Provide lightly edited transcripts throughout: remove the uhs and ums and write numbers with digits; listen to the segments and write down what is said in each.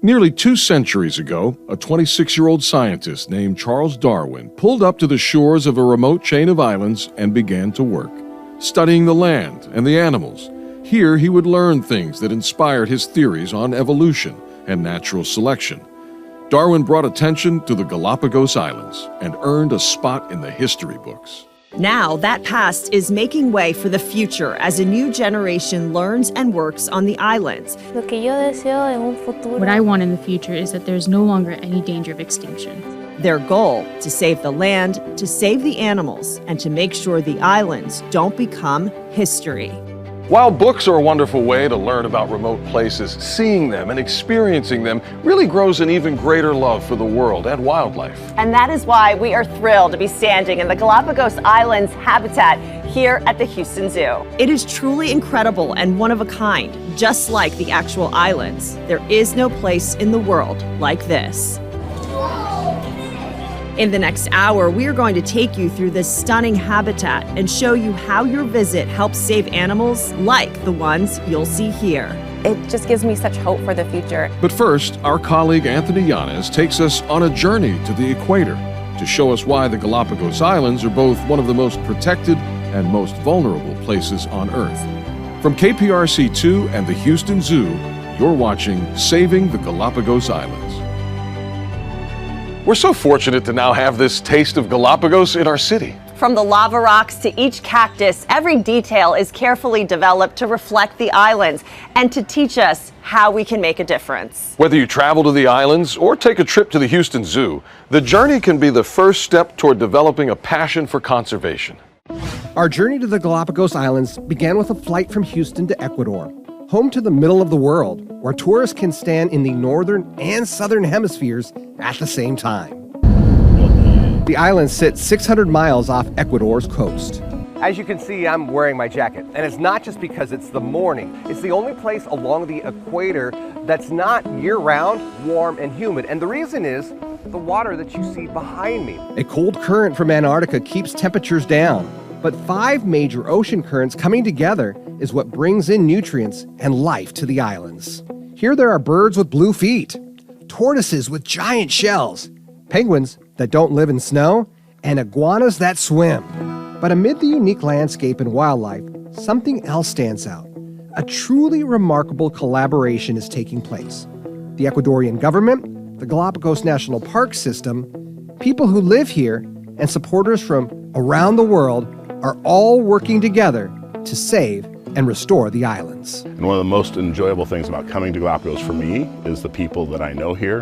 Nearly 2 centuries ago, a 26-year-old scientist named Charles Darwin pulled up to the shores of a remote chain of islands and began to work, studying the land and the animals. Here he would learn things that inspired his theories on evolution and natural selection. Darwin brought attention to the Galápagos Islands and earned a spot in the history books. Now, that past is making way for the future as a new generation learns and works on the islands. What I want in the future is that there's no longer any danger of extinction. Their goal, to save the land, to save the animals, and to make sure the islands don't become history. While books are a wonderful way to learn about remote places, seeing them and experiencing them really grows an even greater love for the world and wildlife. And that is why we are thrilled to be standing in the Galápagos Islands habitat here at the Houston Zoo. It is truly incredible and one of a kind, just like the actual islands. There is no place in the world like this. In the next hour, we are going to take you through this stunning habitat and show you how your visit helps save animals like the ones you'll see here. It just gives me such hope for the future. But first, our colleague Anthony Yanez takes us on a journey to the equator to show us why the Galápagos Islands are both one of the most protected and most vulnerable places on Earth. From KPRC2 and the Houston Zoo, you're watching Saving the Galápagos Islands. We're so fortunate to now have this taste of Galápagos in our city. From the lava rocks to each cactus, every detail is carefully developed to reflect the islands and to teach us how we can make a difference. Whether you travel to the islands or take a trip to the Houston Zoo, the journey can be the first step toward developing a passion for conservation. Our journey to the Galápagos Islands began with a flight from Houston to Ecuador, home to the middle of the world, where tourists can stand in the northern and southern hemispheres at the same time. The island sits 600 miles off Ecuador's coast. As you can see, I'm wearing my jacket, and it's not just because it's the morning. It's the only place along the equator that's not year-round, warm, and humid. And the reason is the water that you see behind me. A cold current from Antarctica keeps temperatures down, but 5 major ocean currents coming together is what brings in nutrients and life to the islands. Here there are birds with blue feet, tortoises with giant shells, penguins that don't live in snow, and iguanas that swim. But amid the unique landscape and wildlife, something else stands out. A truly remarkable collaboration is taking place. The Ecuadorian government, the Galápagos National Park System, people who live here, and supporters from around the world are all working together to save and restore the islands. And one of the most enjoyable things about coming to Galápagos for me is the people that I know here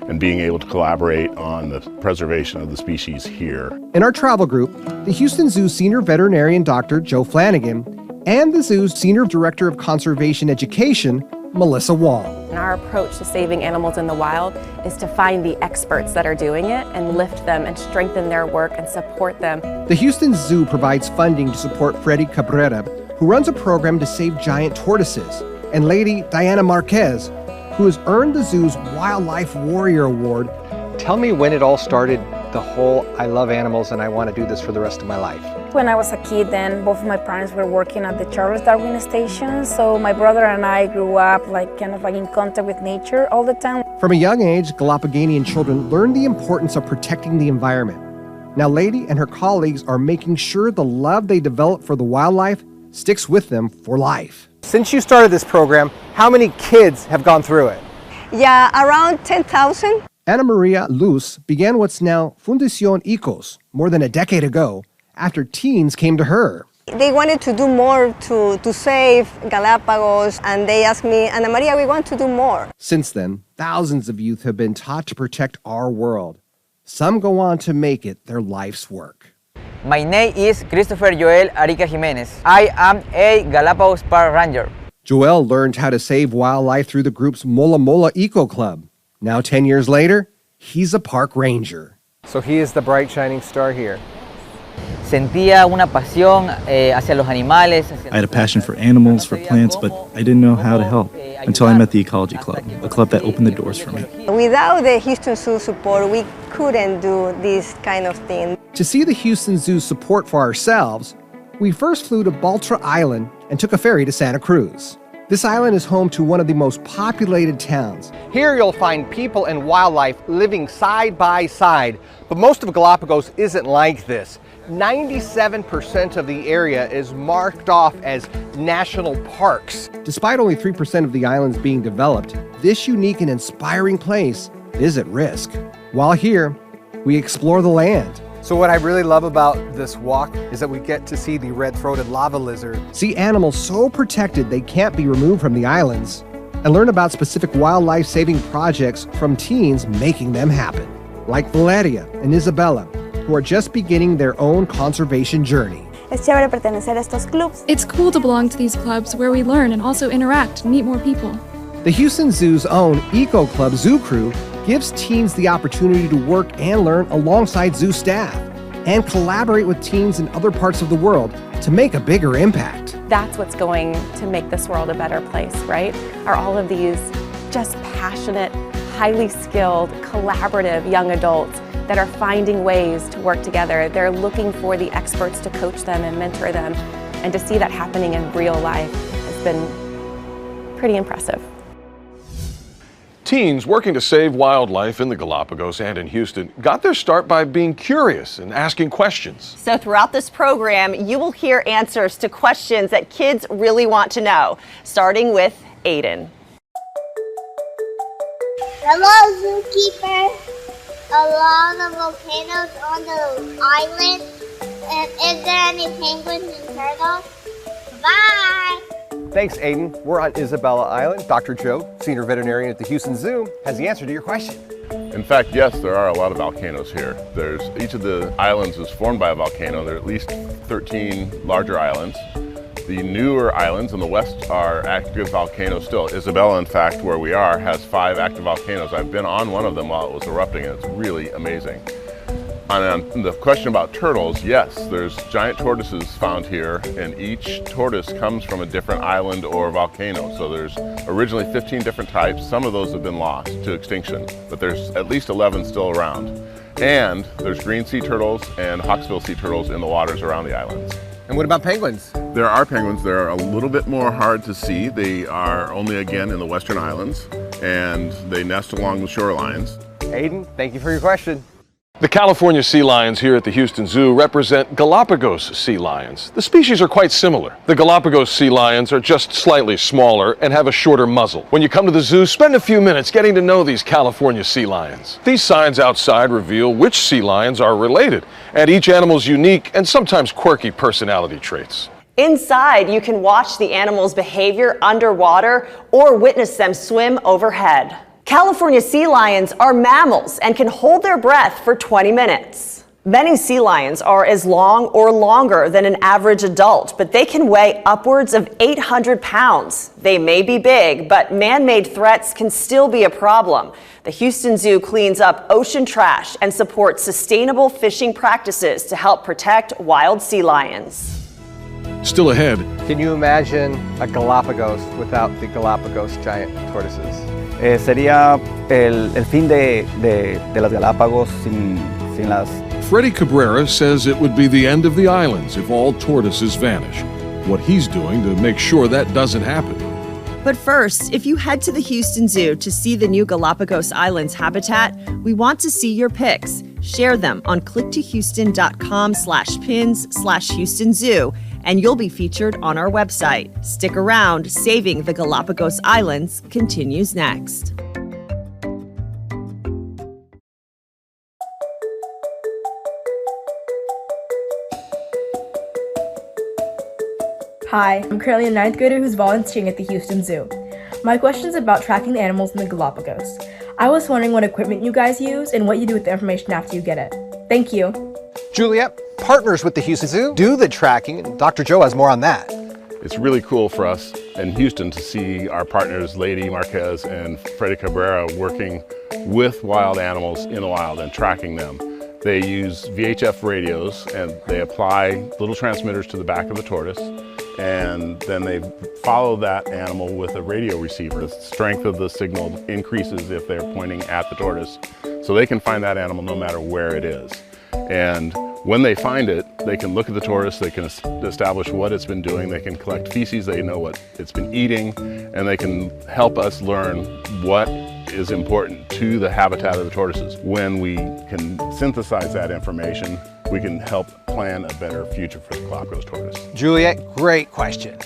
and being able to collaborate on the preservation of the species here. In our travel group, the Houston Zoo Senior Veterinarian Dr. Joe Flanagan and the Zoo's Senior Director of Conservation Education, Melissa Wong. And our approach to saving animals in the wild is to find the experts that are doing it and lift them and strengthen their work and support them. The Houston Zoo provides funding to support Freddy Cabrera, who runs a program to save giant tortoises, and Lady Diana Marquez, who has earned the zoo's Wildlife Warrior Award. Tell me when it all started, the whole I love animals and I want to do this for the rest of my life. When I was a kid, then both of my parents were working at the Charles Darwin Station, so my brother and I grew up kind of in contact with nature all the time. From a young age, Galapaganian children learned the importance of protecting the environment. Now Lady and her colleagues are making sure the love they develop for the wildlife sticks with them for life. Since you started this program, how many kids have gone through it? Yeah, around 10,000. Ana Maria Luz began what's now Fundación Icos more than a decade ago after teens came to her. They wanted to do more to save Galápagos, and they asked me, Ana Maria, we want to do more. Since then, thousands of youth have been taught to protect our world. Some go on to make it their life's work. My name is Christopher Joel Arica Jimenez. I am a Galápagos Park Ranger. Joel learned how to save wildlife through the group's Mola Mola Eco Club. Now 10 years later, he's a park ranger. So he is the bright shining star here. Sentía una pasión hacia los animales. I had a passion for animals, for plants, but I didn't know how to help until I met the Ecology Club, a club that opened the doors for me. Without the Houston Zoo support, we couldn't do this kind of thing. To see the Houston Zoo's support for ourselves, we first flew to Baltra Island and took a ferry to Santa Cruz. This island is home to one of the most populated towns. Here you'll find people and wildlife living side by side. But most of Galapagos isn't like this. 97% of the area is marked off as national parks. Despite only 3% of the islands being developed, this unique and inspiring place is at risk. While here, we explore the land. So what I really love about this walk is that we get to see the red-throated lava lizard. See animals so protected they can't be removed from the islands, and learn about specific wildlife saving projects from teens making them happen, like Valeria and Isabella, who are just beginning their own conservation journey. Es chévere pertenecer a estos clubs. It's cool to belong to these clubs where we learn and also interact and meet more people. The Houston Zoo's own Eco Club Zoo Crew gives teens the opportunity to work and learn alongside zoo staff and collaborate with teens in other parts of the world to make a bigger impact. That's what's going to make this world a better place, right? Are all of these just passionate, highly skilled, collaborative young adults that are finding ways to work together. They're looking for the experts to coach them and mentor them, and to see that happening in real life has been pretty impressive. Teens working to save wildlife in the Galapagos and in Houston got their start by being curious and asking questions. So throughout this program, you will hear answers to questions that kids really want to know, starting with Aiden. Hello, zookeeper. A lot of volcanoes on the island. And is there any penguins and turtles? Bye! Thanks, Aiden. We're on Isabella Island. Dr. Joe, senior veterinarian at the Houston Zoo, has the answer to your question. In fact, yes, there are a lot of volcanoes here. Each of the islands is formed by a volcano. There are at least 13 larger islands. The newer islands in the west are active volcanoes still. Isabella, in fact, where we are, has 5 active volcanoes. I've been on one of them while it was erupting, and it's really amazing. On the question about turtles, yes, there's giant tortoises found here, and each tortoise comes from a different island or volcano. So there's originally 15 different types. Some of those have been lost to extinction, but there's at least 11 still around. And there's green sea turtles and hawksbill sea turtles in the waters around the islands. And what about penguins? There are penguins. They're a little bit more hard to see. They are only, again, in the western islands, and they nest along the shorelines. Aiden, thank you for your question. The California sea lions here at the Houston Zoo represent Galapagos sea lions. The species are quite similar. The Galapagos sea lions are just slightly smaller and have a shorter muzzle. When you come to the zoo, spend a few minutes getting to know these California sea lions. These signs outside reveal which sea lions are related, and each animal's unique and sometimes quirky personality traits. Inside, you can watch the animals' behavior underwater or witness them swim overhead. California sea lions are mammals and can hold their breath for 20 minutes. Many sea lions are as long or longer than an average adult, but they can weigh upwards of 800 pounds. They may be big, but man-made threats can still be a problem. The Houston Zoo cleans up ocean trash and supports sustainable fishing practices to help protect wild sea lions. Still ahead. Can you imagine a Galapagos without the Galapagos giant tortoises? Sería el fin de las Galápagos sin las... Freddie Cabrera says it would be the end of the islands if all tortoises vanish. What he's doing to make sure that doesn't happen. But first, if you head to the Houston Zoo to see the new Galapagos Islands habitat, we want to see your pics. Share them on clicktohouston.com/pins/Houston Zoo, and you'll be featured on our website. Stick around, Saving the Galapagos Islands continues next. Hi, I'm currently a 9th grader who's volunteering at the Houston Zoo. My question is about tracking the animals in the Galapagos. I was wondering what equipment you guys use and what you do with the information after you get it. Thank you. Juliet partners with the Houston Zoo, do the tracking, and Dr. Joe has more on that. It's really cool for us in Houston to see our partners, Lady Marquez and Freddie Cabrera, working with wild animals in the wild and tracking them. They use VHF radios and they apply little transmitters to the back of the tortoise, and then they follow that animal with a radio receiver. The strength of the signal increases if they're pointing at the tortoise, so they can find that animal no matter where it is. And When they find it, they can look at the tortoise, they can establish what it's been doing, they can collect feces, they know what it's been eating, and they can help us learn what is important to the habitat of the tortoises. When we can synthesize that information, we can help plan a better future for the Galápagos tortoise. Juliet, great question.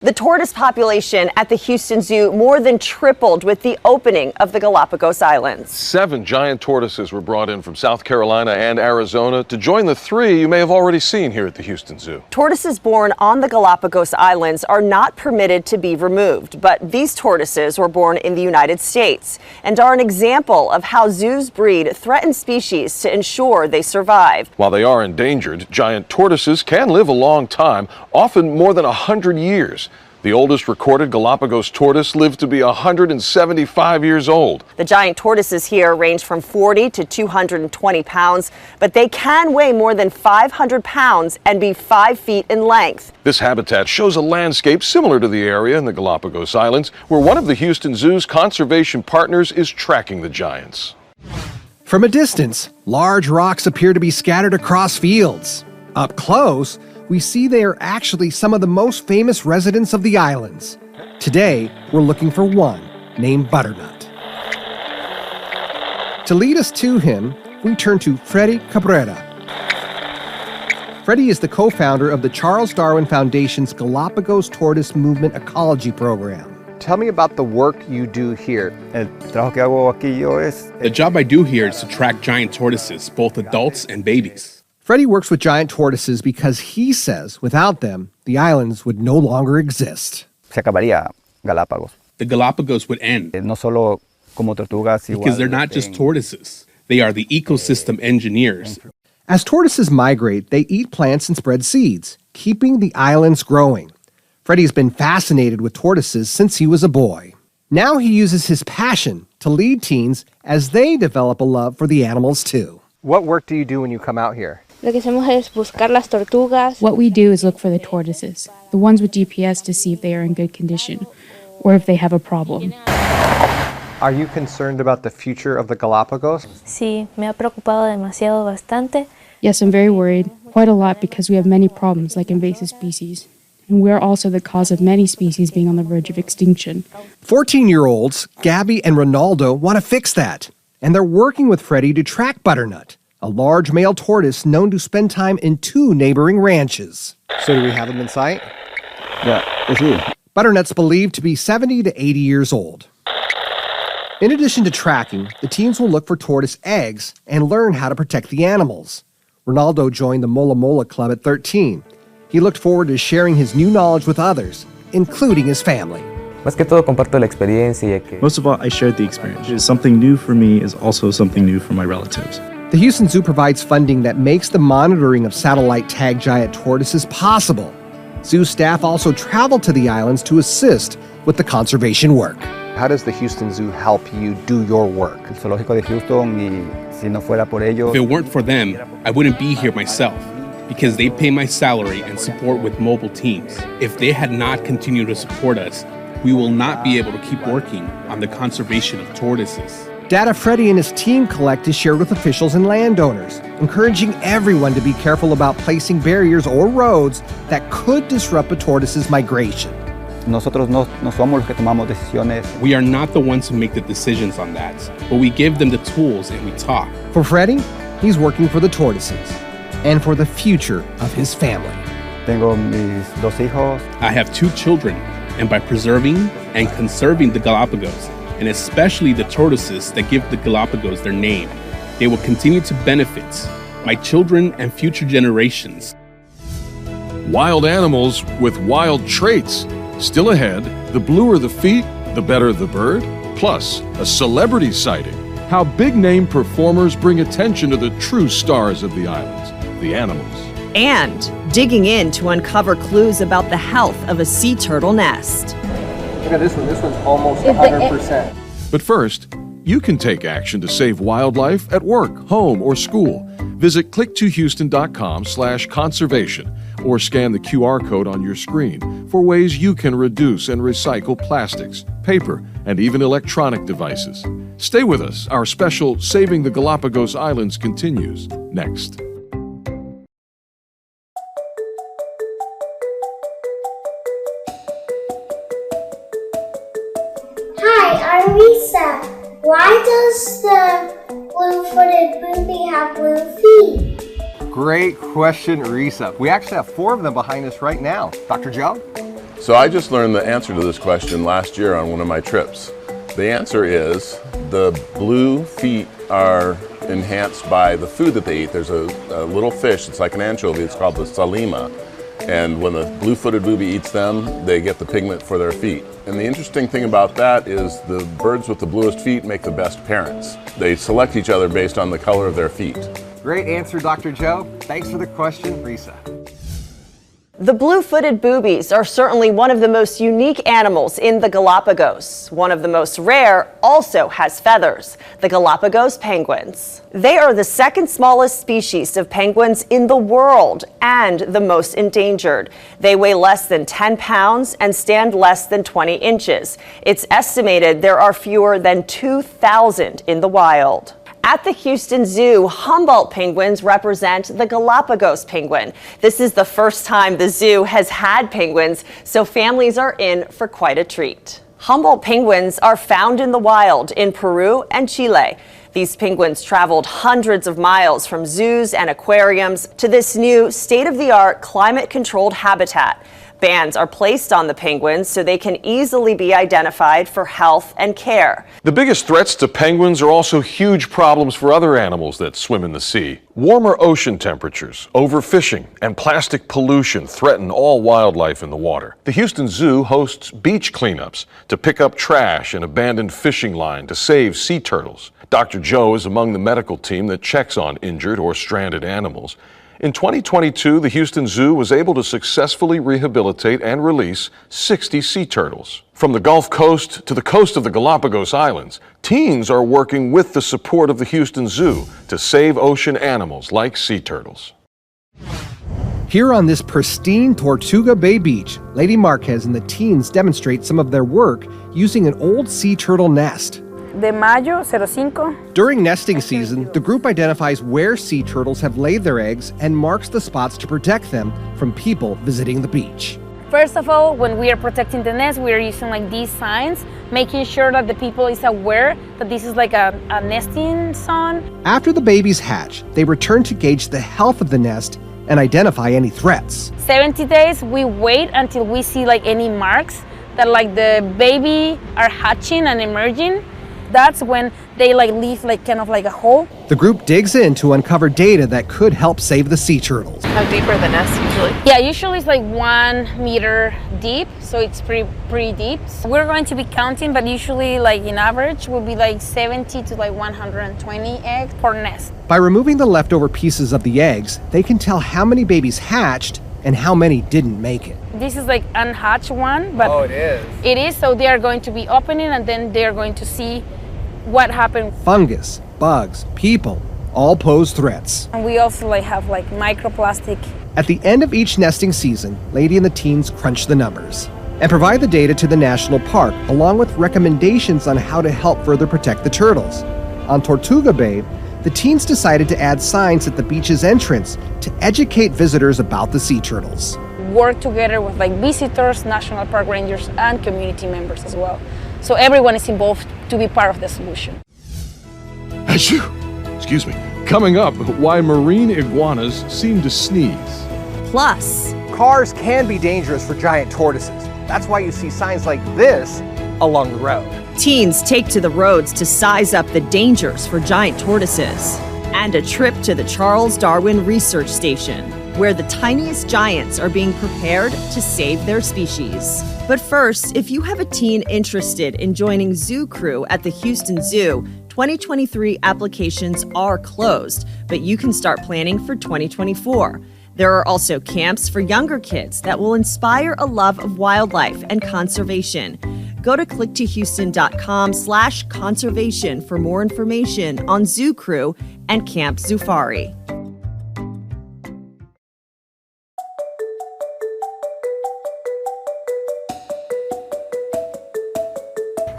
The tortoise population at the Houston Zoo more than tripled with the opening of the Galápagos Islands. 7 giant tortoises were brought in from South Carolina and Arizona to join the 3 you may have already seen here at the Houston Zoo. Tortoises born on the Galápagos Islands are not permitted to be removed, but these tortoises were born in the United States and are an example of how zoos breed threatened species to ensure they survive. While they are endangered, giant tortoises can live a long time, often more than 100 years. The oldest recorded Galápagos tortoise lived to be 175 years old. The giant tortoises here range from 40 to 220 pounds, but they can weigh more than 500 pounds and be 5 feet in length. This habitat shows a landscape similar to the area in the Galápagos Islands, where one of the Houston Zoo's conservation partners is tracking the giants. From a distance, large rocks appear to be scattered across fields. Up close, we see they are actually some of the most famous residents of the islands. Today, we're looking for one named Butternut. To lead us to him, we turn to Freddy Cabrera. Freddy is the co-founder of the Charles Darwin Foundation's Galápagos Tortoise Movement Ecology Program. Tell me about the work you do here. The job I do here is to track giant tortoises, both adults and babies. Freddy works with giant tortoises because he says without them, the islands would no longer exist. Se acabaría Galápagos. The Galapagos would end. No solo como tortugas, because they're not just tortoises. They are the ecosystem engineers. As tortoises migrate, they eat plants and spread seeds, keeping the islands growing. Freddy's been fascinated with tortoises since he was a boy. Now he uses his passion to lead teens as they develop a love for the animals too. What work do you do when you come out here? What we do is look for the tortoises, the ones with GPS, to see if they are in good condition or if they have a problem. Are you concerned about the future of the Galápagos? Sí, me ha preocupado demasiado bastante. Yes, I'm very worried, quite a lot, because we have many problems like invasive species. And we are also the cause of many species being on the verge of extinction. 14-year-olds, Gabby and Ronaldo, want to fix that. And they're working with Freddy to track Butternut, a large male tortoise known to spend time in 2 neighboring ranches. So do we have him in sight? Yeah, sí. Butternut's believed to be 70 to 80 years old. In addition to tracking, the teams will look for tortoise eggs and learn how to protect the animals. Ronaldo joined the Mola Mola Club at 13. He looked forward to sharing his new knowledge with others, including his family. Most of all, I shared the experience. Something new for me is also something new for my relatives. The Houston Zoo provides funding that makes the monitoring of satellite-tagged giant tortoises possible. Zoo staff also travel to the islands to assist with the conservation work. How does the Houston Zoo help you do your work? If it weren't for them, I wouldn't be here myself, because they pay my salary and support with mobile teams. If they had not continued to support us, we will not be able to keep working on the conservation of tortoises. Data Freddy and his team collect is shared with officials and landowners, encouraging everyone to be careful about placing barriers or roads that could disrupt a tortoise's migration. We are not the ones who make the decisions on that, but we give them the tools and we talk. For Freddy, he's working for the tortoises and for the future of his family. I have 2 children, and by preserving and conserving the Galapagos, and especially the tortoises that give the Galapagos their name, they will continue to benefit my children and future generations. Wild animals with wild traits. Still ahead, the bluer the feet, the better the bird. Plus, a celebrity sighting. How big-name performers bring attention to the true stars of the islands, the animals. And digging in to uncover clues about the health of a sea turtle nest. Look at this one. This one's almost 100%. But first, you can take action to save wildlife at work, home, or school. Visit click2houston.com/conservation or scan the QR code on your screen for ways you can reduce and recycle plastics, paper, and even electronic devices. Stay with us. Our special Saving the Galápagos Islands continues next. Why does the blue-footed booby have blue feet? Great question, Risa. We actually have 4 of them behind us right now. Dr. Joe? So I just learned the answer to this question last year on one of my trips. The answer is the blue feet are enhanced by the food that they eat. There's a little fish, it's like an anchovy, it's called the salima. And when the blue-footed booby eats them, they get the pigment for their feet. And the interesting thing about that is the birds with the bluest feet make the best parents. They select each other based on the color of their feet. Great answer, Dr. Joe. Thanks for the question, Risa. The blue-footed boobies are certainly one of the most unique animals in the Galapagos. One of the most rare also has feathers, the Galapagos penguins. They are the second smallest species of penguins in the world and the most endangered. They weigh less than 10 pounds and stand less than 20 inches. It's estimated there are fewer than 2,000 in the wild. At the Houston Zoo, Humboldt penguins represent the Galapagos penguin. This is the first time the zoo has had penguins, so families are in for quite a treat. Humboldt penguins are found in the wild in Peru and Chile. These penguins traveled hundreds of miles from zoos and aquariums to this new state-of-the-art climate-controlled habitat. Bans are placed on the penguins so they can easily be identified for health and care. The biggest threats to penguins are also huge problems for other animals that swim in the sea. Warmer ocean temperatures, overfishing, and plastic pollution threaten all wildlife in the water. The Houston Zoo hosts beach cleanups to pick up trash and abandoned fishing line to save sea turtles. Dr. Joe is among the medical team that checks on injured or stranded animals. In 2022, the Houston Zoo was able to successfully rehabilitate and release 60 sea turtles. From the Gulf Coast to the coast of the Galápagos Islands, teens are working with the support of the Houston Zoo to save ocean animals like sea turtles. Here on this pristine Tortuga Bay beach, Lady Marquez and the teens demonstrate some of their work using an old sea turtle nest. De mayo 05. During nesting season, the group identifies where sea turtles have laid their eggs and marks the spots to protect them from people visiting the beach. First of all, when we are protecting the nest, we are using like these signs, making sure that the people is aware that this is like a nesting zone. After the babies hatch, they return to gauge the health of the nest and identify any threats. 70 days, we wait until we see like any marks that like the baby are hatching and emerging. That's when they like leave like kind of like a hole. The group digs in to uncover data that could help save the sea turtles. How deep are the nests usually? Yeah, usually it's like 1 meter deep, so it's pretty deep. We're going to be counting, but usually like in average will be like 70 to like 120 eggs per nest. By removing the leftover pieces of the eggs, they can tell how many babies hatched and how many didn't make it. This is like unhatched one, but oh, it is. It is, so they are going to be opening and then they are going to see what happened. Fungus, bugs, people, all pose threats. And we also like have like microplastic. At the end of each nesting season, Lady and the teens crunch the numbers and provide the data to the national park, along with recommendations on how to help further protect the turtles. On Tortuga Bay, the teens decided to add signs at the beach's entrance to educate visitors about the sea turtles. Work together with like visitors, national park rangers, and community members as well. So everyone is involved to be part of the solution. Excuse me. Coming up, why marine iguanas seem to sneeze. Plus, cars can be dangerous for giant tortoises. That's why you see signs like this along the road. Teens take to the roads to size up the dangers for giant tortoises. And a trip to the Charles Darwin Research Station, where the tiniest giants are being prepared to save their species. But first, if you have a teen interested in joining Zoo Crew at the Houston Zoo, 2023 applications are closed, but you can start planning for 2024. There are also camps for younger kids that will inspire a love of wildlife and conservation. Go to clicktohouston.com/conservation for more information on Zoo Crew and Camp Zoofari.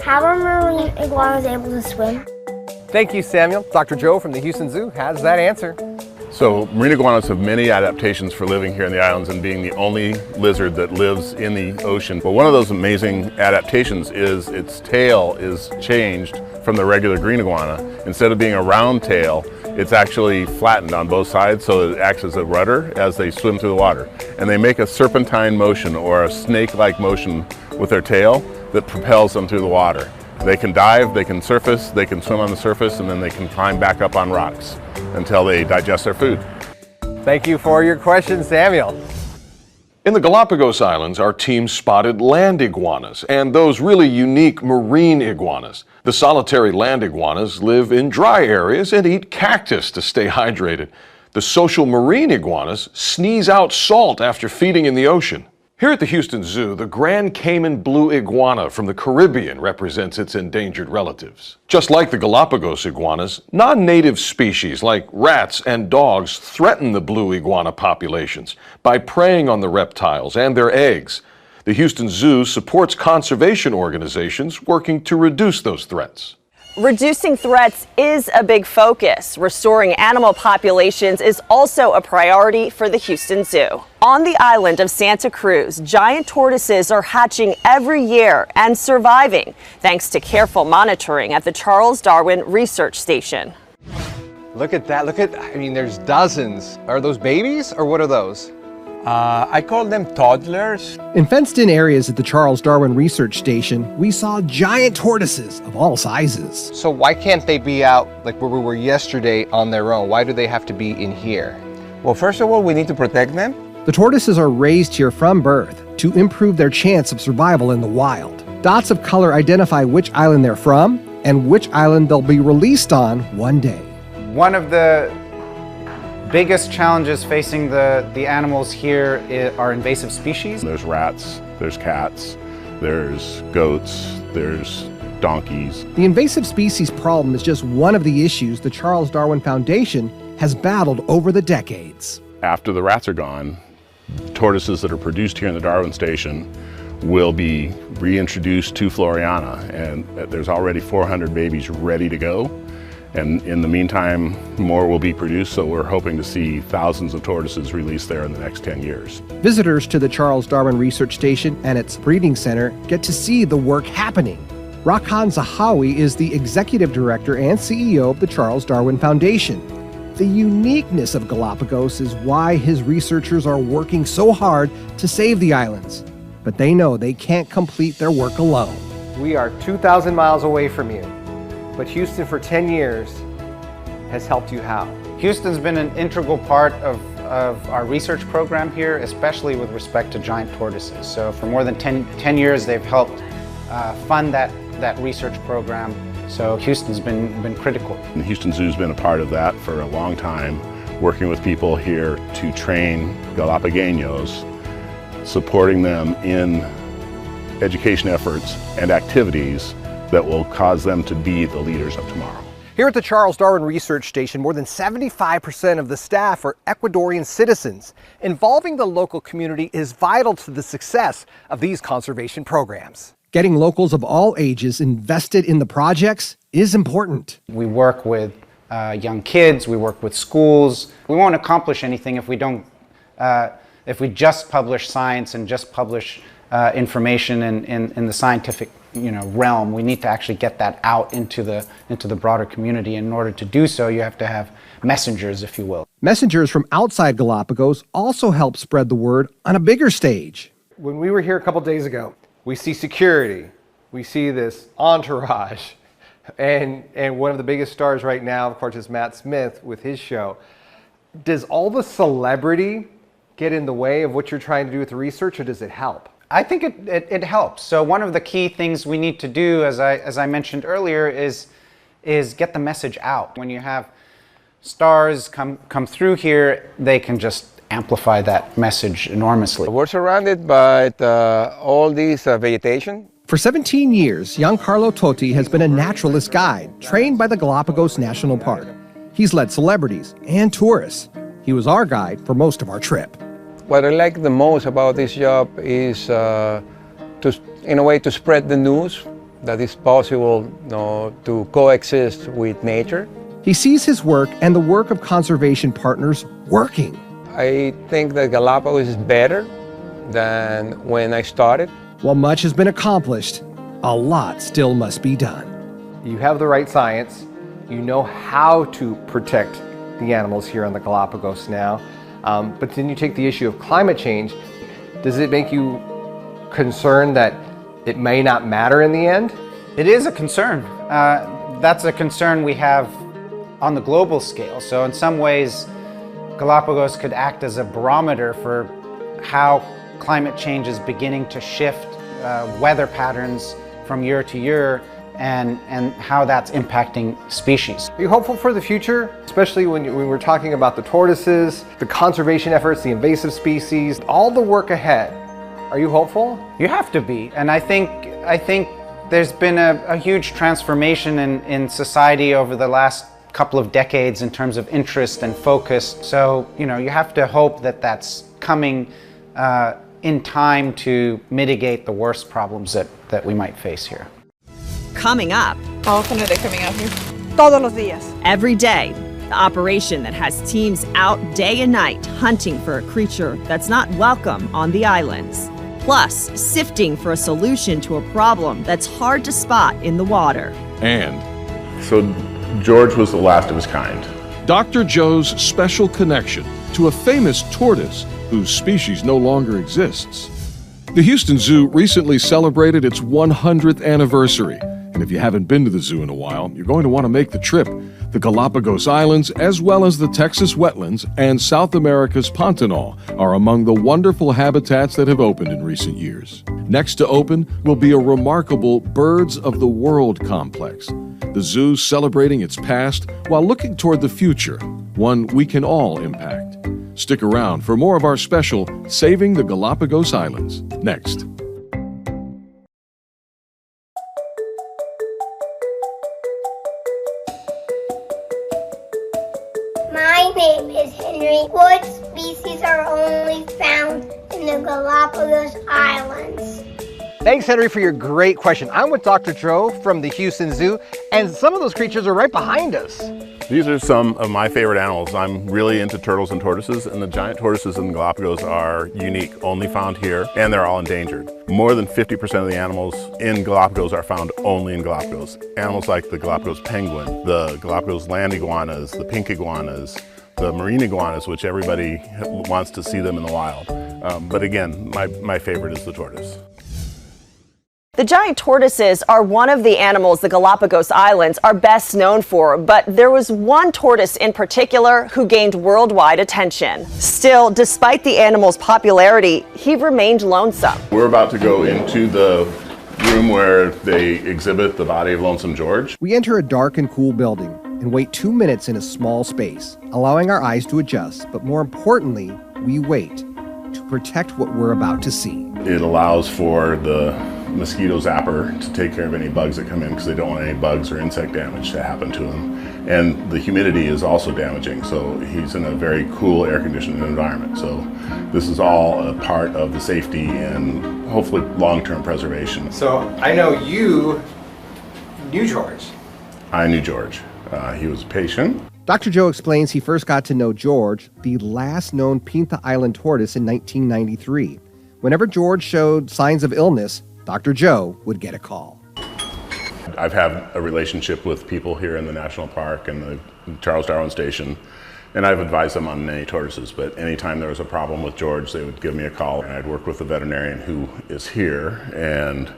How are marine iguanas able to swim? Thank you, Samuel. Dr. Joe from the Houston Zoo has that answer. So marine iguanas have many adaptations for living here in the islands and being the only lizard that lives in the ocean. But one of those amazing adaptations is its tail is changed from the regular green iguana. Instead of being a round tail, it's actually flattened on both sides so that it acts as a rudder as they swim through the water. And they make a serpentine motion or a snake-like motion with their tail that propels them through the water. They can dive, they can surface, they can swim on the surface, and then they can climb back up on rocks until they digest their food. Thank you for your question, Samuel. In the Galapagos Islands, our team spotted land iguanas and those really unique marine iguanas. The solitary land iguanas live in dry areas and eat cactus to stay hydrated. The social marine iguanas sneeze out salt after feeding in the ocean. Here at the Houston Zoo, the Grand Cayman blue iguana from the Caribbean represents its endangered relatives. Just like the Galapagos iguanas, non-native species like rats and dogs threaten the blue iguana populations by preying on the reptiles and their eggs. The Houston Zoo supports conservation organizations working to reduce those threats. Reducing threats is a big focus. Restoring animal populations is also a priority for the Houston Zoo. On the island of Santa Cruz, giant tortoises are hatching every year and surviving thanks to careful monitoring at the Charles Darwin Research Station. Look at that, I mean, there's dozens. Are those babies or what are those? I call them toddlers. In fenced-in areas at the Charles Darwin Research Station, we saw giant tortoises of all sizes. So why can't they be out like where we were yesterday on their own? Why do they have to be in here? Well, first of all, we need to protect them. The tortoises are raised here from birth to improve their chance of survival in the wild. Dots of color identify which island they're from and which island they'll be released on one day. One of the biggest challenges facing the animals here are invasive species. There's rats, there's cats, there's goats, there's donkeys. The invasive species problem is just one of the issues the Charles Darwin Foundation has battled over the decades. After the rats are gone, tortoises that are produced here in the Darwin Station will be reintroduced to Floriana, and there's already 400 babies ready to go. And in the meantime, more will be produced, so we're hoping to see thousands of tortoises released there in the next 10 years. Visitors to the Charles Darwin Research Station and its breeding center get to see the work happening. Rakhan Zahawi is the executive director and CEO of the Charles Darwin Foundation. The uniqueness of Galapagos is why his researchers are working so hard to save the islands. But they know they can't complete their work alone. We are 2,000 miles away from you. But Houston for 10 years has helped you how? Houston's been an integral part of our research program here, especially with respect to giant tortoises. So for more than 10 years, they've helped fund that research program. So Houston's been critical. And Houston Zoo's been a part of that for a long time, working with people here to train Galapagos, supporting them in education efforts and activities that will cause them to be the leaders of tomorrow. Here at the Charles Darwin Research Station, more than 75% of the staff are Ecuadorian citizens. Involving the local community is vital to the success of these conservation programs. Getting locals of all ages invested in the projects is important. We work with young kids, we work with schools. We won't accomplish anything if we don't, if we just publish science and just publish information in the scientific realm. We need to actually get that out into the broader community. In order to do so, you have to have messengers, if you will. Messengers from outside Galapagos also help spread the word on a bigger stage. When we were here a couple days ago, we see security, we see this entourage, and one of the biggest stars right now, of course, is Matt Smith with his show. Does all the celebrity get in the way of what you're trying to do with the research, or does it help? I think it helps. So one of the key things we need to do, as I mentioned earlier, is get the message out. When you have stars come through here, they can just amplify that message enormously. We're surrounded by all this vegetation. For 17 years, Giancarlo Totti has been a naturalist guide trained by the Galapagos National Park. He's led celebrities and tourists. He was our guide for most of our trip. What I like the most about this job is, in a way, to spread the news that it's possible to coexist with nature. He sees his work and the work of conservation partners working. I think that Galapagos is better than when I started. While much has been accomplished, a lot still must be done. You have the right science. You know how to protect the animals here on the Galapagos now. But then you take the issue of climate change. Does it make you concerned that it may not matter in the end? It is a concern. That's a concern we have on the global scale. So in some ways, Galapagos could act as a barometer for how climate change is beginning to shift weather patterns from year to year and how that's impacting species. Are you hopeful for the future, especially when we're talking about the tortoises, the conservation efforts, the invasive species, all the work ahead? Are you hopeful? You have to be, and I think there's been a huge transformation in society over the last couple of decades in terms of interest and focus. So, you have to hope that that's coming in time to mitigate the worst problems that we might face here. Coming up. How often are they coming out here? Todos los días. Every day, the operation that has teams out day and night hunting for a creature that's not welcome on the islands. Plus, sifting for a solution to a problem that's hard to spot in the water. And so George was the last of his kind. Dr. Joe's special connection to a famous tortoise whose species no longer exists. The Houston Zoo recently celebrated its 100th anniversary. And if you haven't been to the zoo in a while, you're going to want to make the trip. The Galápagos Islands, as well as the Texas wetlands and South America's Pantanal, are among the wonderful habitats that have opened in recent years. Next to open will be a remarkable Birds of the World complex. The zoo celebrating its past while looking toward the future, one we can all impact. Stick around for more of our special Saving the Galápagos Islands next. My name is Henry. What species are only found in the Galápagos Islands? Thanks, Henry, for your great question. I'm with Dr. Joe from the Houston Zoo, and some of those creatures are right behind us. These are some of my favorite animals. I'm really into turtles and tortoises, and the giant tortoises in the Galapagos are unique, only found here, and they're all endangered. More than 50% of the animals in Galapagos are found only in Galapagos. Animals like the Galapagos penguin, the Galapagos land iguanas, the pink iguanas, the marine iguanas, which everybody wants to see them in the wild. But again, my favorite is the tortoise. The giant tortoises are one of the animals the Galápagos Islands are best known for, but there was one tortoise in particular who gained worldwide attention. Still, despite the animal's popularity, he remained lonesome. We're about to go into the room where they exhibit the body of Lonesome George. We enter a dark and cool building and wait 2 minutes in a small space, allowing our eyes to adjust, but more importantly, we wait to protect what we're about to see. It allows for the mosquito zapper to take care of any bugs that come in because they don't want any bugs or insect damage to happen to him. And the humidity is also damaging, so he's in a very cool air-conditioned environment. So this is all a part of the safety and hopefully long-term preservation. So I know you knew George. I knew George. He was a patient. Dr. Joe explains he first got to know George, the last known Pinta Island tortoise, in 1993. Whenever George showed signs of illness, Dr. Joe would get a call. I've had a relationship with people here in the national park and the Charles Darwin Station, and I've advised them on many tortoises, but anytime there was a problem with George, they would give me a call, and I'd work with the veterinarian who is here, and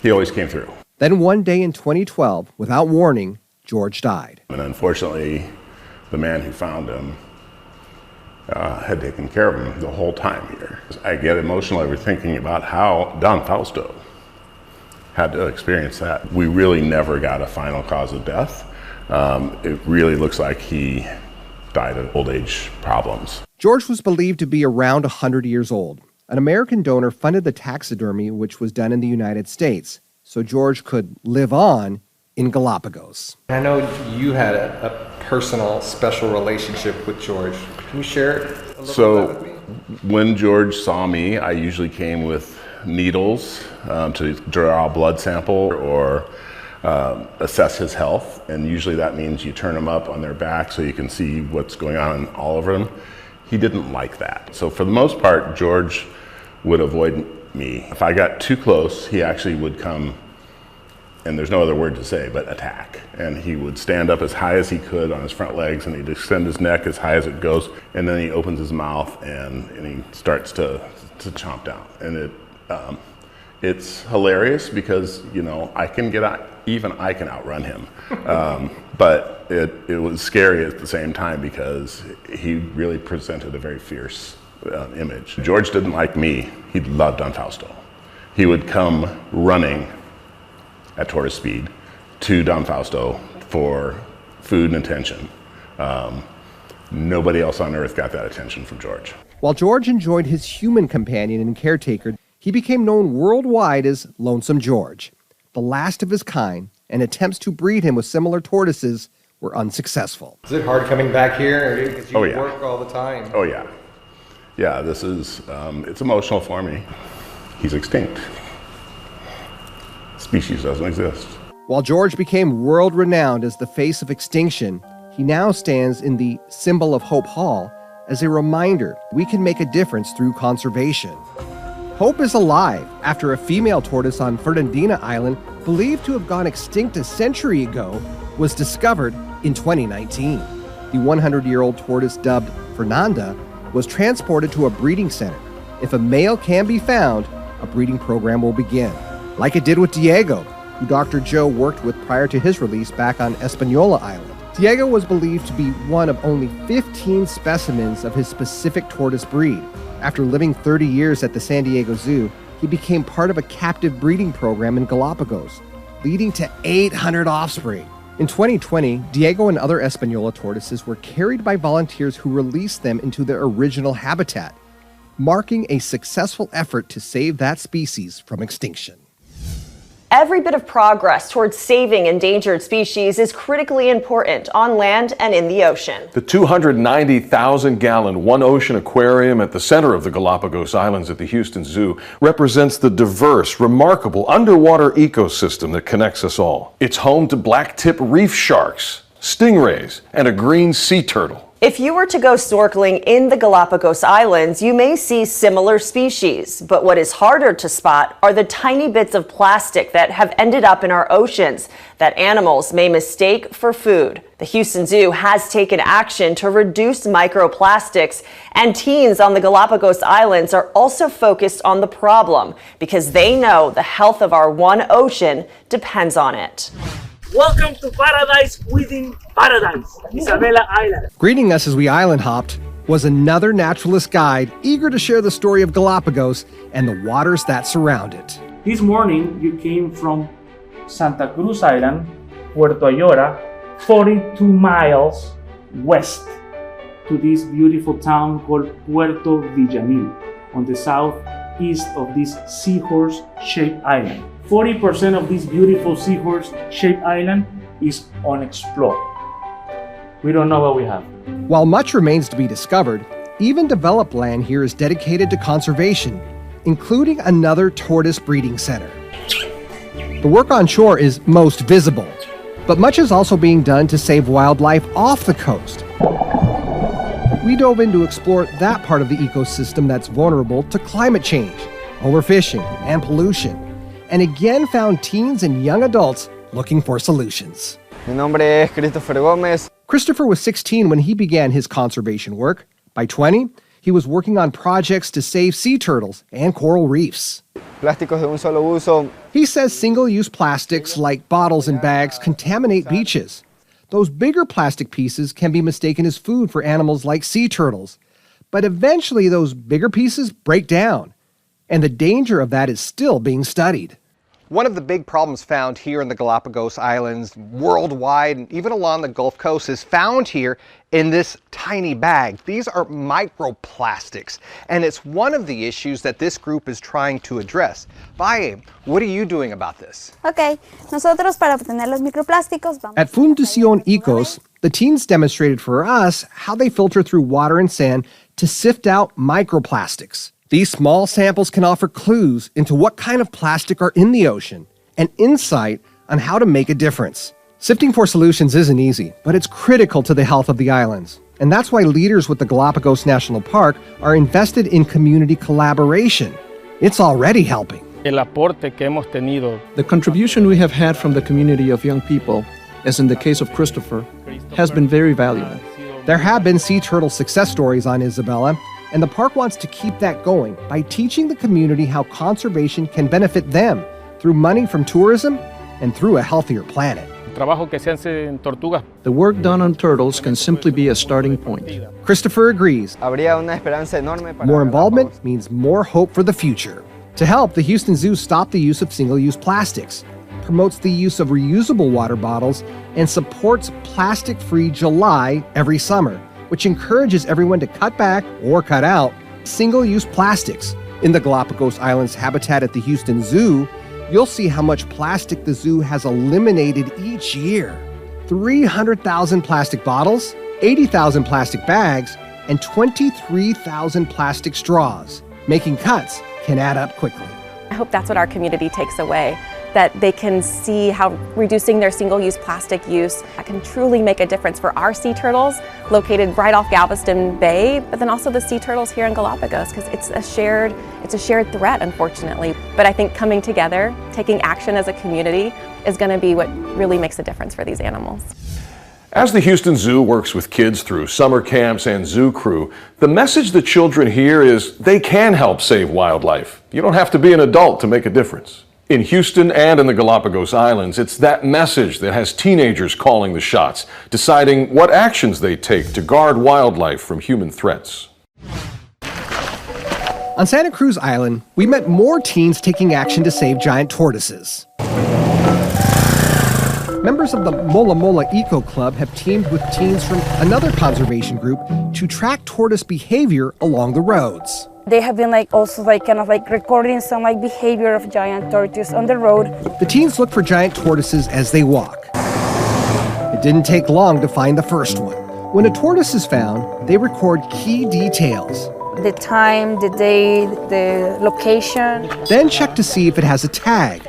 he always came through. Then one day in 2012, without warning, George died. And unfortunately, the man who found him had taken care of him the whole time here. I get emotional every thinking about how Don Fausto had to experience that. We really never got a final cause of death. It really looks like he died of old age problems. George was believed to be around 100 years old. An American donor funded the taxidermy, which was done in the United States, so George could live on in Galapagos. I know you had a personal, special relationship with George. Can you share it a little bit with me? When George saw me, I usually came with needles to draw a blood sample, or assess his health, and usually that means you turn them up on their back so you can see what's going on all over them. He didn't like that. So for the most part, George would avoid me. If I got too close, he actually would come, and there's no other word to say, but attack. And he would stand up as high as he could on his front legs, and he'd extend his neck as high as it goes, and then he opens his mouth and he starts to chomp down. And it's hilarious because, you know, even I can outrun him. But it was scary at the same time because he really presented a very fierce image. George didn't like me. He loved Don Fausto. He would come running at tortoise speed to Don Fausto for food and attention. Nobody else on earth got that attention from George. While George enjoyed his human companion and caretaker, he became known worldwide as Lonesome George, the last of his kind, and attempts to breed him with similar tortoises were unsuccessful. Is it hard coming back here? Because you yeah. work all the time. Oh yeah. Yeah, this is, it's emotional for me. He's extinct. Species doesn't exist. While George became world-renowned as the face of extinction, he now stands in the Symbol of Hope Hall as a reminder we can make a difference through conservation. Hope is alive after a female tortoise on Fernandina Island, believed to have gone extinct a century ago, was discovered in 2019. The 100-year-old tortoise, dubbed Fernanda, was transported to a breeding center. If a male can be found, a breeding program will begin, like it did with Diego, who Dr. Joe worked with prior to his release back on Espanola Island. Diego was believed to be one of only 15 specimens of his specific tortoise breed. After living 30 years at the San Diego Zoo, he became part of a captive breeding program in Galápagos, leading to 800 offspring. In 2020, Diego and other Espanola tortoises were carried by volunteers who released them into their original habitat, marking a successful effort to save that species from extinction. Every bit of progress towards saving endangered species is critically important on land and in the ocean. The 290,000-gallon One Ocean Aquarium at the center of the Galápagos Islands at the Houston Zoo represents the diverse, remarkable underwater ecosystem that connects us all. It's home to black-tip reef sharks, stingrays, and a green sea turtle. If you were to go snorkeling in the Galápagos Islands, you may see similar species, but what is harder to spot are the tiny bits of plastic that have ended up in our oceans that animals may mistake for food. The Houston Zoo has taken action to reduce microplastics, and teens on the Galápagos Islands are also focused on the problem because they know the health of our one ocean depends on it. Welcome to Paradise Within Paradise, Isabela Island. Greeting us as we island hopped was another naturalist guide eager to share the story of Galápagos and the waters that surround it. This morning you came from Santa Cruz Island, Puerto Ayora, 42 miles west to this beautiful town called Puerto Villamil on the southeast of this seahorse-shaped island. 40% of this beautiful seahorse-shaped island is unexplored. We don't know what we have. While much remains to be discovered, even developed land here is dedicated to conservation, including another tortoise breeding center. The work on shore is most visible, but much is also being done to save wildlife off the coast. We dove in to explore that part of the ecosystem that's vulnerable to climate change, overfishing, and pollution, and again found teens and young adults looking for solutions. Mi nombre es Christopher Gómez. Christopher was 16 when he began his conservation work. By 20, he was working on projects to save sea turtles and coral reefs. Plásticos de un solo uso. He says single-use plastics like bottles and bags contaminate beaches. Those bigger plastic pieces can be mistaken as food for animals like sea turtles. But eventually those bigger pieces break down, and the danger of that is still being studied. One of the big problems found here in the Galápagos Islands, worldwide, and even along the Gulf Coast, is found here in this tiny bag. These are microplastics, and it's one of the issues that this group is trying to address. Valle, what are you doing about this? Okay, nosotros para obtener los microplásticos vamos. At Fundación Ecos, the teens demonstrated for us how they filter through water and sand to sift out microplastics. These small samples can offer clues into what kind of plastic are in the ocean, and insight on how to make a difference. Sifting for solutions isn't easy, but it's critical to the health of the islands. And that's why leaders with the Galápagos National Park are invested in community collaboration. It's already helping. The contribution we have had from the community of young people, as in the case of Christopher, has been very valuable. There have been sea turtle success stories on Isabella, and the park wants to keep that going by teaching the community how conservation can benefit them through money from tourism and through a healthier planet. The work done on turtles can simply be a starting point. Christopher agrees. More involvement means more hope for the future. To help, the Houston Zoo stopped the use of single-use plastics, promotes the use of reusable water bottles, and supports Plastic-Free July every summer, which encourages everyone to cut back or cut out single-use plastics. In the Galápagos Islands habitat at the Houston Zoo, you'll see how much plastic the zoo has eliminated each year. 300,000 plastic bottles, 80,000 plastic bags, and 23,000 plastic straws. Making cuts can add up quickly. I hope that's what our community takes away, that they can see how reducing their single-use plastic use can truly make a difference for our sea turtles located right off Galveston Bay, but then also the sea turtles here in Galápagos, because it's a shared threat, unfortunately. But I think coming together, taking action as a community, is going to be what really makes a difference for these animals. As the Houston Zoo works with kids through summer camps and zoo crew, the message that children hear is they can help save wildlife. You don't have to be an adult to make a difference. In Houston and in the Galápagos Islands, it's that message that has teenagers calling the shots, deciding what actions they take to guard wildlife from human threats. On Santa Cruz Island, we met more teens taking action to save giant tortoises. Members of the Mola Mola Eco Club have teamed with teens from another conservation group to track tortoise behavior along the roads. They have been recording some behavior of giant tortoises on the road. The teens look for giant tortoises as they walk. It didn't take long to find the first one. When a tortoise is found, they record key details. The time, the date, the location. Then check to see if it has a tag.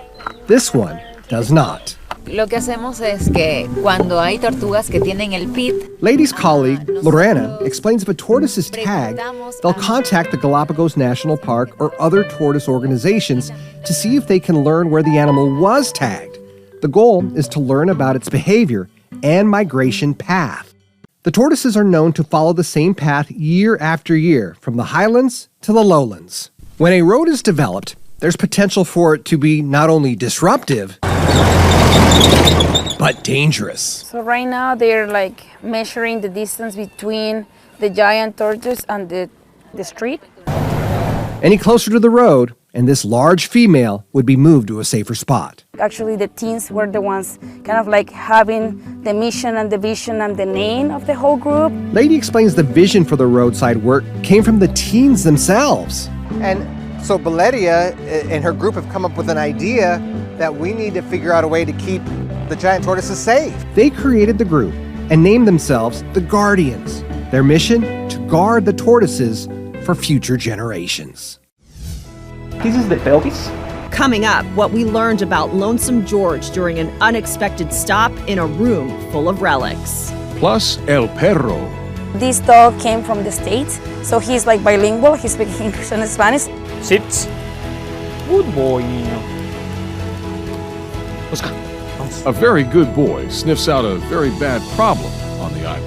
This one does not. Lo que hacemos es que cuando hay tortugas que tienen el pit. Ladies' colleague, Lorena, explains if a tortoise is tagged, they'll contact the Galápagos National Park or other tortoise organizations to see if they can learn where the animal was tagged. The goal is to learn about its behavior and migration path. The tortoises are known to follow the same path year after year, from the highlands to the lowlands. When a road is developed, there's potential for it to be not only disruptive, but dangerous. So right now they're measuring the distance between the giant tortoise and the street. Any closer to the road, and this large female would be moved to a safer spot. Actually, the teens were the ones having the mission and the vision and the name of the whole group. Lady explains the vision for the roadside work came from the teens themselves. And so Valeria and her group have come up with an idea that we need to figure out a way to keep the giant tortoises safe. They created the group and named themselves the Guardians. Their mission, to guard the tortoises for future generations. This is the pelvis. Coming up, what we learned about Lonesome George during an unexpected stop in a room full of relics. Plus, El Perro. This dog came from the States, so he's bilingual. He speaks English and Spanish. Sits. Good boy, niño. Oscar. A very good boy sniffs out a very bad problem on the islands.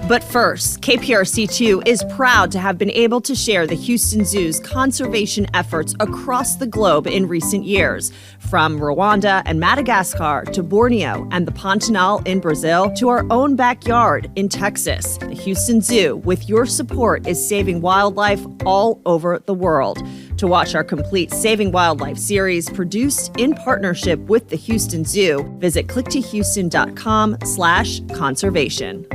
But first, KPRC2 is proud to have been able to share the Houston Zoo's conservation efforts across the globe in recent years. From Rwanda and Madagascar to Borneo and the Pantanal in Brazil to our own backyard in Texas, the Houston Zoo, with your support, is saving wildlife all over the world. To watch our complete Saving Wildlife series produced in partnership with the Houston Zoo, visit clicktohouston.com/conservation.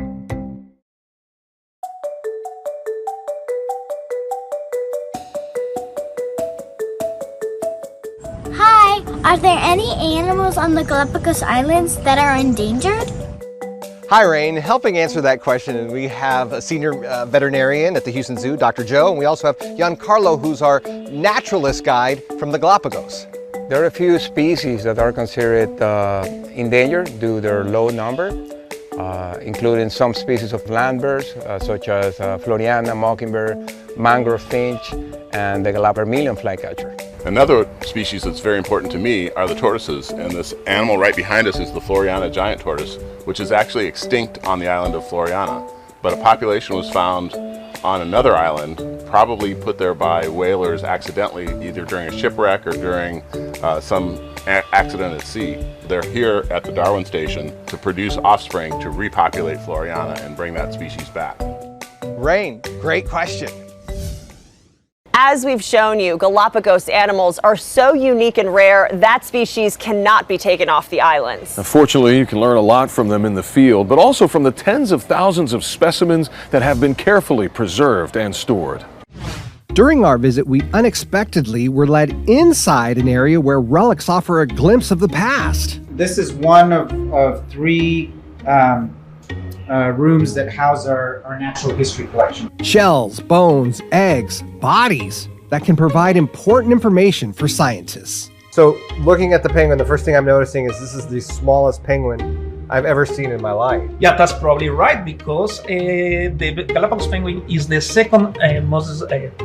Hi, are there any animals on the Galápagos Islands that are endangered? Hi, Rain. Helping answer that question, we have a senior veterinarian at the Houston Zoo, Dr. Joe, and we also have Giancarlo, who's our naturalist guide from the Galapagos. There are a few species that are considered endangered due to their low number, including some species of land birds, such as Floriana, mockingbird, mangrove finch, and the Galapagos vermilion flycatcher. Another species that's very important to me are the tortoises, and this animal right behind us is the Floriana giant tortoise, which is actually extinct on the island of Floriana, but a population was found on another island, probably put there by whalers accidentally, either during a shipwreck or during some accident at sea. They're here at the Darwin Station to produce offspring to repopulate Floriana and bring that species back. Rain, great question. As we've shown you, Galapagos animals are so unique and rare, that species cannot be taken off the islands. Fortunately, you can learn a lot from them in the field, but also from the tens of thousands of specimens that have been carefully preserved and stored. During our visit, we unexpectedly were led inside an area where relics offer a glimpse of the past. This is one of three rooms that house our natural history collection. Shells, bones, eggs, bodies that can provide important information for scientists. So looking at the penguin, the first thing I'm noticing is this is the smallest penguin I've ever seen in my life. Yeah, that's probably right, because the Galapagos penguin is the second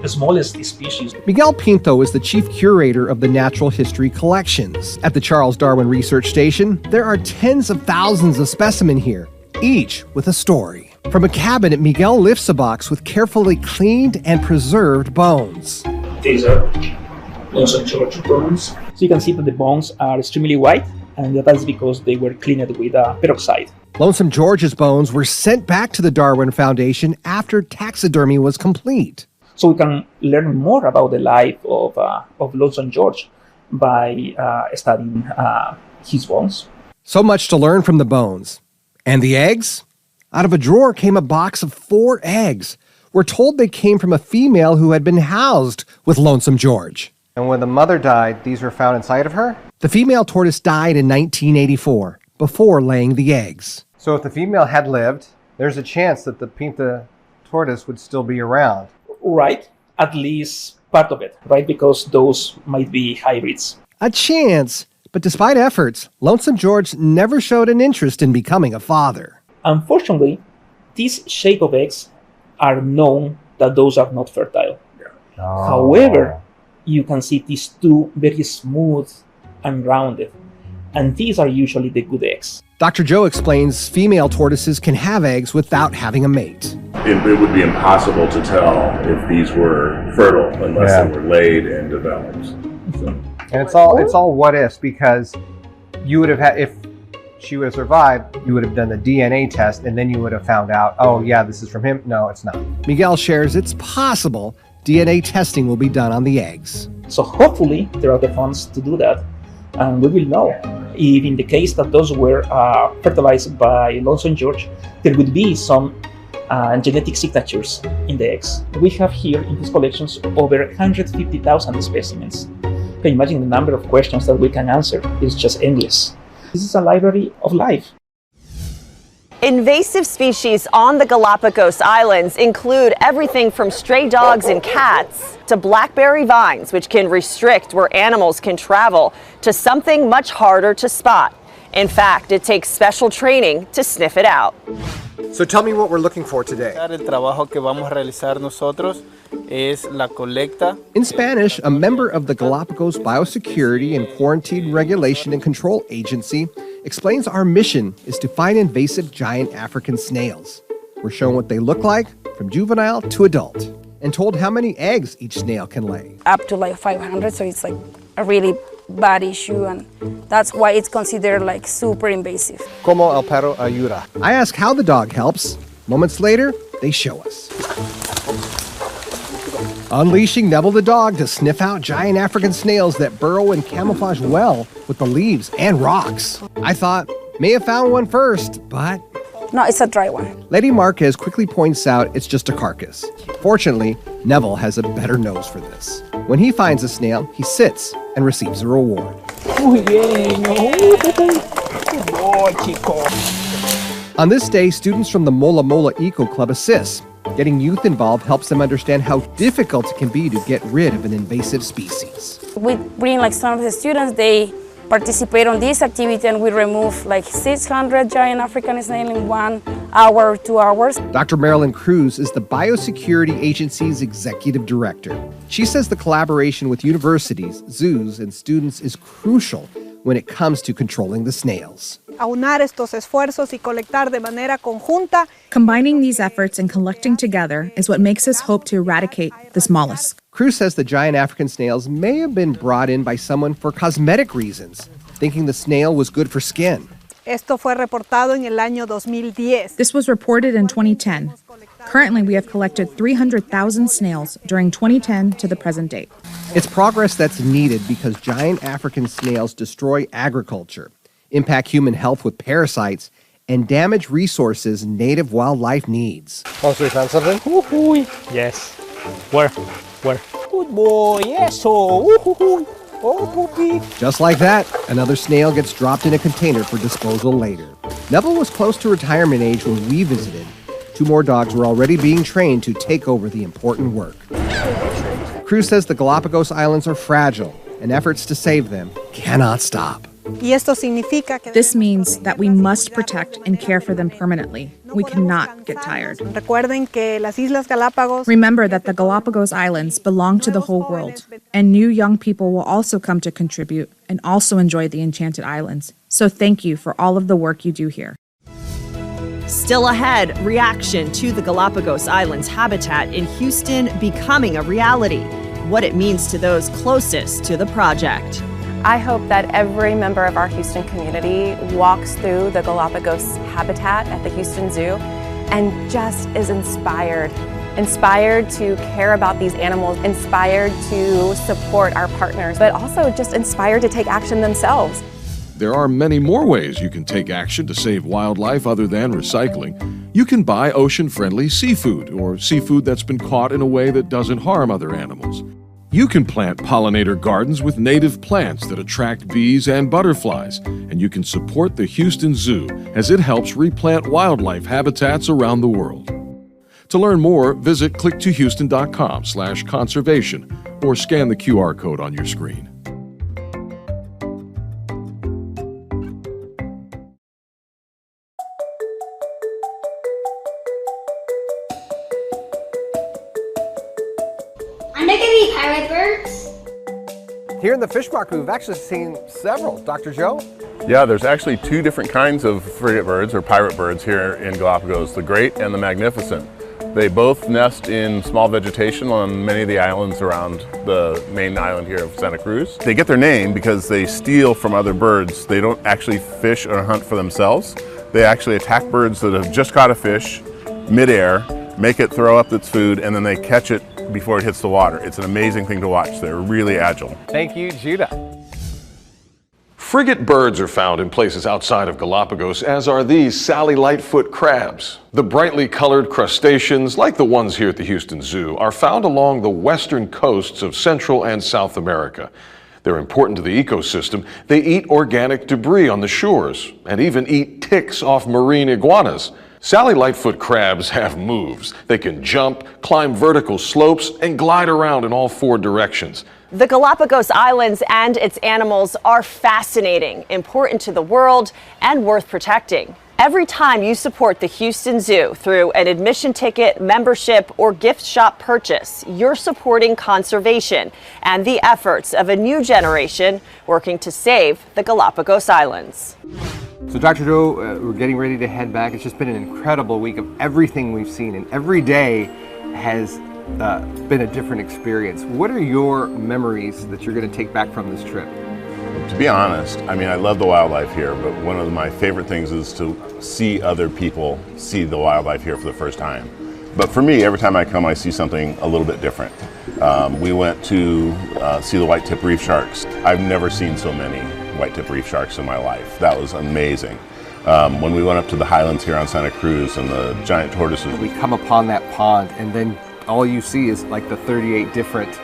smallest species. Miguel Pinto is the chief curator of the Natural History Collections. At the Charles Darwin Research Station, there are tens of thousands of specimens here, each with a story. From a cabinet, Miguel lifts a box with carefully cleaned and preserved bones. These are Lonesome George bones. So you can see that the bones are extremely white, and that's because they were cleaned with peroxide. Lonesome George's bones were sent back to the Darwin Foundation after taxidermy was complete. So we can learn more about the life of Lonesome George by studying his bones. So much to learn from the bones. And the eggs? Out of a drawer came a box of 4 eggs. We're told they came from a female who had been housed with Lonesome George. And when the mother died, these were found inside of her? The female tortoise died in 1984, before laying the eggs. So if the female had lived, there's a chance that the Pinta tortoise would still be around. Right, at least part of it, right? Because those might be hybrids. A chance, but despite efforts, Lonesome George never showed an interest in becoming a father. Unfortunately, this shape of eggs are known that those are not fertile. Oh. However, you can see these two very smooth and rounded, and these are usually the good eggs. Dr. Joe explains female tortoises can have eggs without having a mate. It would be impossible to tell if these were fertile unless they were laid and developed. So. And it's all what ifs, because you would have had, if she would have survived, you would have done the DNA test, and then you would have found out, oh yeah, this is from him. No, it's not. Miguel shares it's possible DNA testing will be done on the eggs. So hopefully there are the funds to do that, and we will know if in the case that those were fertilized by Lonesome George, there would be some genetic signatures in the eggs. We have here in these collections over 150,000 specimens. Can you imagine the number of questions that we can answer? It's just endless. This is a library of life. Invasive species on the Galapagos Islands include everything from stray dogs and cats to blackberry vines, which can restrict where animals can travel, to something much harder to spot. In fact, it takes special training to sniff it out. So tell me what we're looking for today. El trabajo que vamos a realizar nosotros es la colecta. In Spanish, a member of the Galapagos Biosecurity and Quarantine Regulation and Control Agency explains our mission is to find invasive giant African snails. We're shown what they look like from juvenile to adult and told how many eggs each snail can lay. Up to like 500, so it's like a really bad issue, and that's why it's considered like super invasive. Como el perro ayuda. I ask how the dog helps. Moments later, they show us. Unleashing Neville the dog to sniff out giant African snails that burrow and camouflage well with the leaves and rocks. I thought, may have found one first, but... No, it's a dry one. Lady Marquez quickly points out it's just a carcass. Fortunately, Neville has a better nose for this. When he finds a snail, he sits and receives a reward. Muy bien. Good boy, chico. On this day, students from the Mola Mola Eco Club assist. Getting youth involved helps them understand how difficult it can be to get rid of an invasive species. We bring like some of the students, they participate on this activity, and we remove like 600 giant African snails in 1 hour or 2 hours. Dr. Marilyn Cruz is the Biosecurity Agency's executive director. She says the collaboration with universities, zoos, and students is crucial when it comes to controlling the snails. Aunar estos esfuerzos y colectar de manera conjunta. Combining these efforts and collecting together is what makes us hope to eradicate this mollusk. Cruz says the giant African snails may have been brought in by someone for cosmetic reasons, thinking the snail was good for skin. Esto fue reportado en el año 2010. This was reported in 2010. Currently, we have collected 300,000 snails during 2010 to the present date. It's progress that's needed because giant African snails destroy agriculture, impact human health with parasites, and damage resources native wildlife needs. Oh, so you found something? Woohoo! Yes. Where? Good boy, yes, oh, poopy. Just like that, another snail gets dropped in a container for disposal later. Neville was close to retirement age when we visited. 2 more dogs were already being trained to take over the important work. Cruz says the Galápagos Islands are fragile, and efforts to save them cannot stop. This means that we must protect and care for them permanently. We cannot get tired. Remember that the Galápagos Islands belong to the whole world, and new young people will also come to contribute and also enjoy the Enchanted Islands. So thank you for all of the work you do here. Still ahead, reaction to the Galápagos Islands habitat in Houston becoming a reality. What it means to those closest to the project. I hope that every member of our Houston community walks through the Galápagos habitat at the Houston Zoo and just is inspired to care about these animals, inspired to support our partners, but also just inspired to take action themselves. There are many more ways you can take action to save wildlife other than recycling. You can buy ocean-friendly seafood or seafood that's been caught in a way that doesn't harm other animals. You can plant pollinator gardens with native plants that attract bees and butterflies, and you can support the Houston Zoo as it helps replant wildlife habitats around the world. To learn more, visit clicktohouston.com/conservation or scan the QR code on your screen. Pirate birds? Here in the fish market, we've actually seen several. Dr. Joe? Yeah, there's actually 2 different kinds of frigate birds or pirate birds here in Galapagos, the great and the magnificent. They both nest in small vegetation on many of the islands around the main island here of Santa Cruz. They get their name because they steal from other birds. They don't actually fish or hunt for themselves. They actually attack birds that have just caught a fish midair, make it throw up its food, and then they catch it before it hits the water. It's an amazing thing to watch. They're really agile. Thank you, Judah. Frigate birds are found in places outside of Galapagos, as are these Sally Lightfoot crabs. The brightly colored crustaceans, like the ones here at the Houston Zoo, are found along the western coasts of Central and South America. They're important to the ecosystem. They eat organic debris on the shores and even eat ticks off marine iguanas. Sally Lightfoot crabs have moves. They can jump, climb vertical slopes, and glide around in all 4 directions. The Galápagos Islands and its animals are fascinating, important to the world, and worth protecting. Every time you support the Houston Zoo through an admission ticket, membership, or gift shop purchase, you're supporting conservation and the efforts of a new generation working to save the Galápagos Islands. So Dr. Joe, we're getting ready to head back. It's just been an incredible week of everything we've seen, and every day has been a different experience. What are your memories that you're going to take back from this trip? To be honest, I mean, I love the wildlife here, but one of my favorite things is to see other people see the wildlife here for the first time. But for me, every time I come, I see something a little bit different. We went to see the white-tip reef sharks. I've never seen so many white-tip reef sharks in my life. That was amazing. When we went up to the highlands here on Santa Cruz and the giant tortoises. We come upon that pond and then all you see is like the 38 different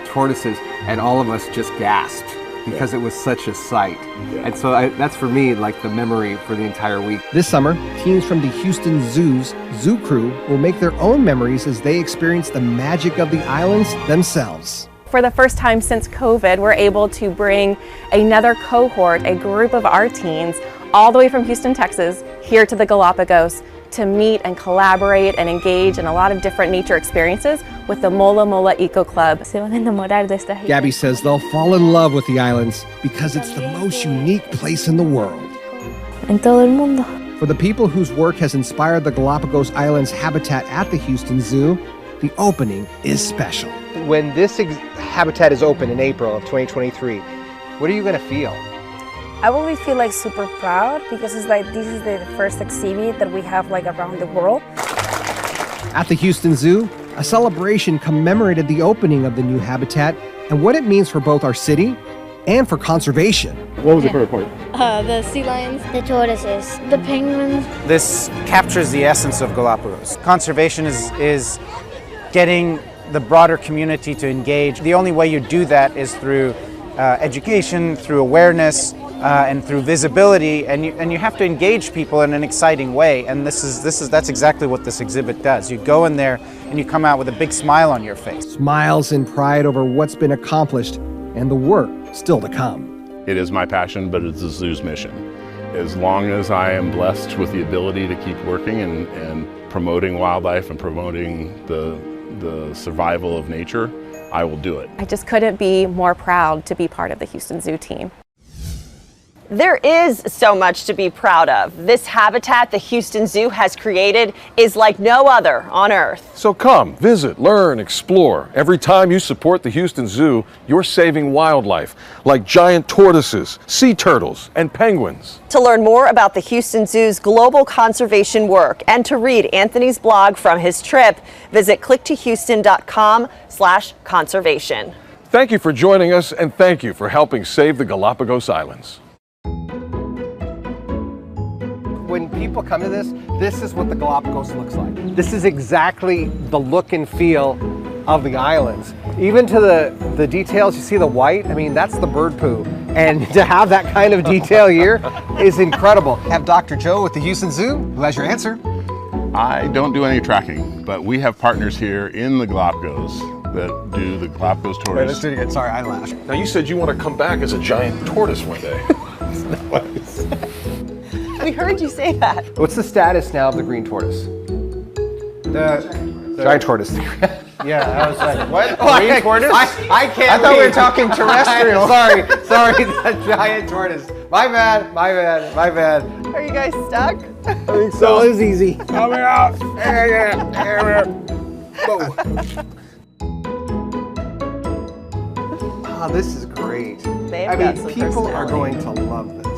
tortoises, and all of us just gasped because it was such a sight. And so that's for me like the memory for the entire week. This summer, teams from the Houston Zoo's Zoo Crew will make their own memories as they experience the magic of the islands themselves. For the first time since COVID, we're able to bring another cohort, a group of our teens, all the way from Houston, Texas, here to the Galapagos to meet and collaborate and engage in a lot of different nature experiences with the Mola Mola Eco Club. Gabby says they'll fall in love with the islands because it's the most unique place in the world. En todo el mundo. For the people whose work has inspired the Galapagos Islands habitat at the Houston Zoo, the opening is special. When this habitat is open in April of 2023, what are you going to feel? I will feel like super proud because it's like this is the first exhibit that we have like around the world. At the Houston Zoo, a celebration commemorated the opening of the new habitat and what it means for both our city and for conservation. What was the favorite part? The sea lions, the tortoises, the penguins. This captures the essence of Galapagos. Conservation is getting the broader community to engage. The only way you do that is through education, through awareness, and through visibility, and you have to engage people in an exciting way. And that's exactly what this exhibit does. You go in there and you come out with a big smile on your face. Smiles and pride over what's been accomplished and the work still to come. It is my passion, but it's the zoo's mission. As long as I am blessed with the ability to keep working and promoting wildlife and promoting the survival of nature, I will do it. I just couldn't be more proud to be part of the Houston Zoo team. There is so much to be proud of. This habitat the Houston Zoo has created is like no other on Earth. So come, visit, learn, explore. Every time you support the Houston Zoo, you're saving wildlife, like giant tortoises, sea turtles, and penguins. To learn more about the Houston Zoo's global conservation work and to read Anthony's blog from his trip, visit clicktohouston.com/conservation. Thank you for joining us, and thank you for helping save the Galapagos Islands. When people come to this is what the Galapagos looks like. This is exactly the look and feel of the islands. Even to the details, you see the white, I mean, that's the bird poo. And to have that kind of detail here is incredible. I have Dr. Joe with the Houston Zoo, who has your answer. I don't do any tracking, but we have partners here in the Galapagos that do the Galapagos tortoise. Wait, let's do it again. Sorry, I laughed. Now you said you want to come back as a giant tortoise one day. We heard you say that. What's the status now of the green tortoise? The giant tortoise. Yeah, I was like, what? Green tortoise? I can't. I thought we were talking terrestrial. sorry, that giant tortoise. My bad. Are you guys stuck? I think so. It was easy. Coming out. Oh, this is great. They've I got mean, some people are personality. going to love this.